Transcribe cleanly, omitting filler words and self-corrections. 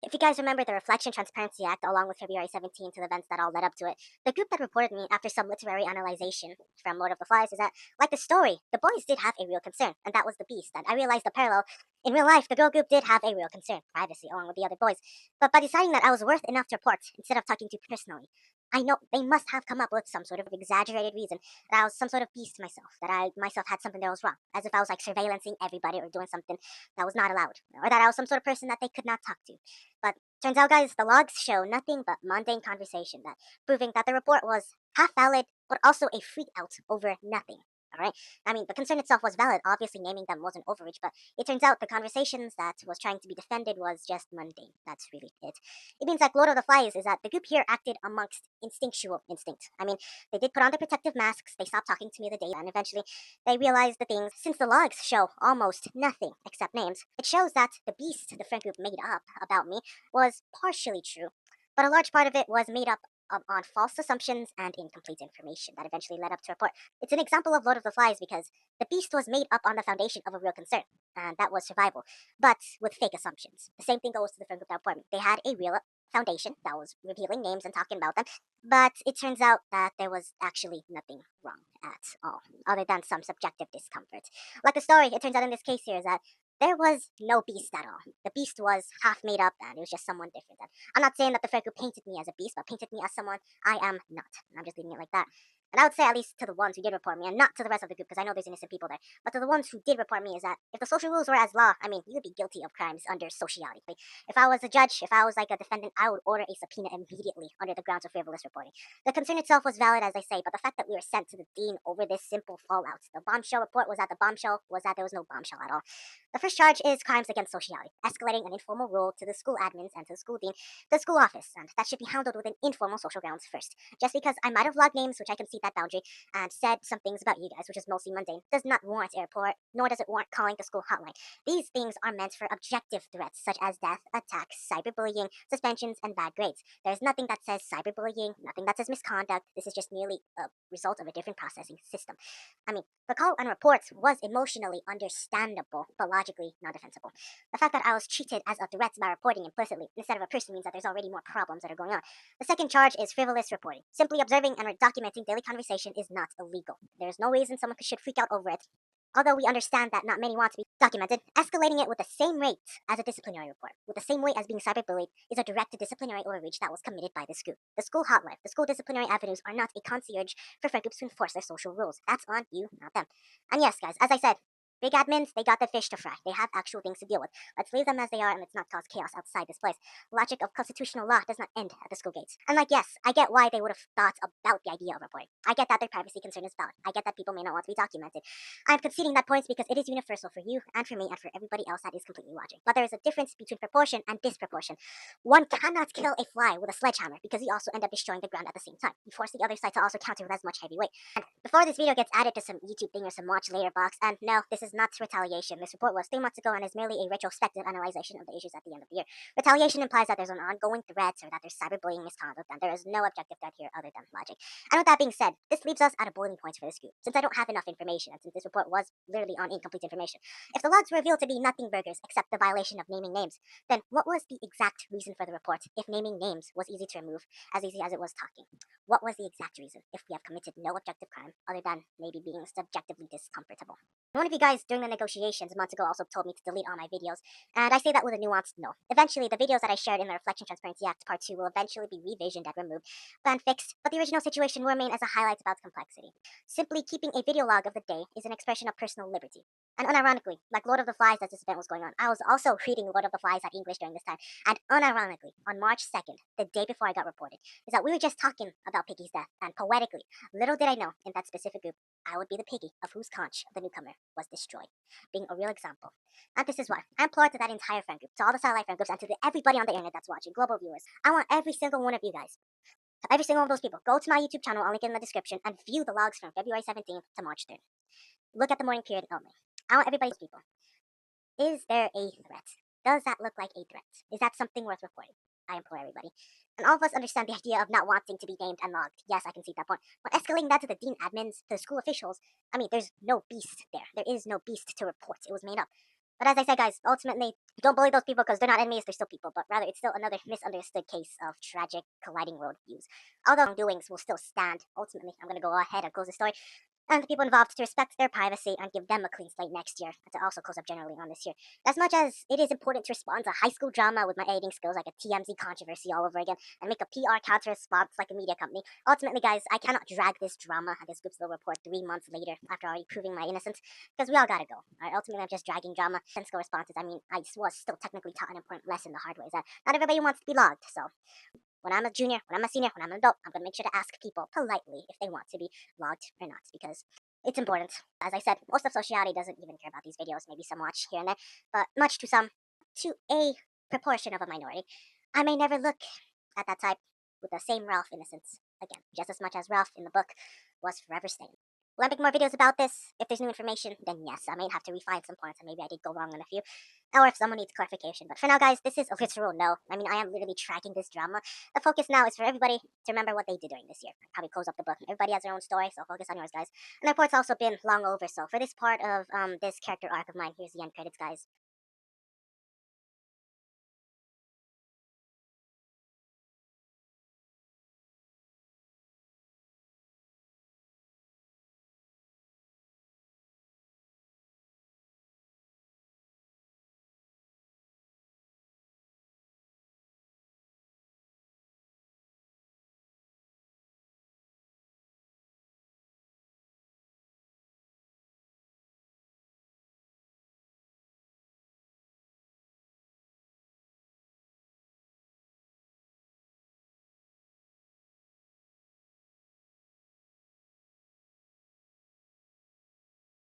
If you guys remember the Reflection Transparency Act, along with February 17th to the events that all led up to it, the group that reported me after some literary analyzation from Lord of the Flies is that, like the story, the boys did have a real concern, and that was the beast. And I realized the parallel. In real life, the girl group did have a real concern, privacy, along with the other boys. But by deciding that I was worth enough to report, instead of talking to personally, I know they must have come up with some sort of exaggerated reason that I was some sort of beast myself, that I myself had something that was wrong, as if I was like surveillancing everybody or doing something that was not allowed, or that I was some sort of person that they could not talk to. But turns out, guys, the logs show nothing but mundane conversation, that proving that the report was half valid, but also a freak out over nothing. All right. I mean, the concern itself was valid. Obviously, naming them wasn't overreach, but it turns out the conversations that was trying to be defended was just mundane. That's really it. It means like Lord of the Flies is that the group here acted amongst instinctual instinct. I mean, they did put on their protective masks. They stopped talking to me the day, and eventually they realized the things. Since the logs show almost nothing except names, it shows that the beast the friend group made up about me was partially true, but a large part of it was made up on false assumptions and incomplete information that eventually led up to a report. It's an example of Lord of the Flies because the beast was made up on the foundation of a real concern, and that was survival, but with fake assumptions. The same thing goes to the friend group that reported me. They had a real foundation that was revealing names and talking about them, but it turns out that there was actually nothing wrong at all, other than some subjective discomfort. Like the story, it turns out in this case here is that there was no beast at all. The beast was half made up and it was just someone different. And I'm not saying that the friend group painted me as a beast, but painted me as someone I am not. I'm just leaving it like that. And I would say, at least to the ones who did report me, and not to the rest of the group, because I know there's innocent people there, but to the ones who did report me, is that if the social rules were as law, I mean, you would be guilty of crimes under sociality. Like, if I was a judge, if I was like a defendant, I would order a subpoena immediately under the grounds of frivolous reporting. The concern itself was valid, as I say, but the fact that we were sent to the dean over this simple fallout. The bombshell report was that the bombshell was that there was no bombshell at all. The first charge is crimes against sociality, escalating an informal rule to the school admins and to the school dean, the school office, and that should be handled within informal social grounds first. Just because I might have logged names, which I concede that boundary, and said some things about you guys, which is mostly mundane, does not warrant a report, nor does it warrant calling the school hotline. These things are meant for objective threats, such as death, attacks, cyberbullying, suspensions, and bad grades. There's nothing that says cyberbullying, nothing that says misconduct. This is just merely a result of a different processing system. I mean, the call and reports was emotionally understandable, but logically not defensible. The fact that I was treated as a threat by reporting implicitly instead of a person means that there's already more problems that are going on. The second charge is frivolous reporting. Simply observing and documenting daily conversation is not illegal. There's no reason someone should freak out over it. Although we understand that not many want to be documented, escalating it with the same rate as a disciplinary report, with the same weight as being cyberbullied, is a direct disciplinary overreach that was committed by the school. The school hotline, the school disciplinary avenues are not a concierge for friend groups to enforce their social rules. That's on you, not them. And yes, guys, as I said, big admins, they got the fish to fry. They have actual things to deal with. Let's leave them as they are and let's not cause chaos outside this place. Logic of constitutional law does not end at the school gates. And like, yes, I get why they would have thought about the idea of reporting. I get that their privacy concern is valid. I get that people may not want to be documented. I'm conceding that point because it is universal for you and for me and for everybody else that is completely watching. But there is a difference between proportion and disproportion. One cannot kill a fly with a sledgehammer because you also end up destroying the ground at the same time. You force the other side to also counter with as much heavy weight. And before this video gets added to some YouTube thing or some watch later box, and no, this is not retaliation. This report was 3 months ago and is merely a retrospective analysis of the issues at the end of the year. Retaliation implies that there's an ongoing threat or that there's cyberbullying misconduct, and there is no objective threat here other than logic. And with that being said, this leaves us at a boiling point for this group. Since I don't have enough information, and since this report was literally on incomplete information, if the logs were revealed to be nothing burgers except the violation of naming names, then what was the exact reason for the report if naming names was easy to remove, as easy as it was talking? What was the exact reason if we have committed no objective crime other than maybe being subjectively discomfortable? One of you guys during the negotiations months ago also told me to delete all my videos, and I say that with a nuanced no. Eventually, the videos that I shared in the Reflection Transparency Act Part 2 will eventually be revisioned and removed and fixed, but the original situation will remain as a highlight about complexity. Simply keeping a video log of the day is an expression of personal liberty. And unironically, like Lord of the Flies as this event was going on, I was also reading Lord of the Flies at English during this time, and unironically, on March 2nd, the day before I got reported, is that we were just talking about Piggy's death, and poetically, little did I know, in that specific group, I would be the piggy of whose conch the newcomer was destroyed, being a real example. And this is why I implore to that entire friend group, to all the satellite friend groups, and to everybody on the internet that's watching, global viewers, I want every single one of you guys, every single one of those people, go to my YouTube channel, I'll link it in the description, and view the logs from February 17th to March 3rd. Look at the morning period only. I want everybody's people. Is there a threat? Does that look like a threat? Is that something worth reporting? I implore everybody. And all of us understand the idea of not wanting to be named and logged. Yes, I can see that point. But escalating that to the dean admins, to the school officials, I mean, there's no beast there. There is no beast to report. It was made up. But as I said, guys, ultimately, don't bully those people because they're not enemies, they're still people, but rather it's still another misunderstood case of tragic colliding worldviews. Although wrongdoings will still stand, ultimately, I'm going to go ahead and close the story and the people involved to respect their privacy and give them a clean slate next year, and to also close up generally on this year. As much as it is important to respond to high school drama with my editing skills like a TMZ controversy all over again, and make a PR counter response like a media company, ultimately, guys, I cannot drag this drama and this Goop's little report 3 months later after already proving my innocence, because we all gotta go. Alright, ultimately, I'm just dragging drama and school responses. I mean, I was still technically taught an important lesson the hard way, is that not everybody wants to be logged, so when I'm a junior, when I'm a senior, when I'm an adult, I'm gonna make sure to ask people politely if they want to be logged or not, because it's important. As I said, most of society doesn't even care about these videos. Maybe some watch here and there, but much to some, to a proportion of a minority, I may never look at that type with the same Ralph innocence again, just as much as Ralph in the book was forever stained. Will I make more videos about this? If there's new information, then yes, I may have to refine some points, and maybe I did go wrong on a few, or if someone needs clarification. But for now, guys, this is a literal no. I mean, I am literally tracking this drama. The focus now is for everybody to remember what they did during this year. Probably close up the book. Everybody has their own story, so focus on yours, guys. And the report's also been long over, so for this part of this character arc of mine, here's the end credits, guys.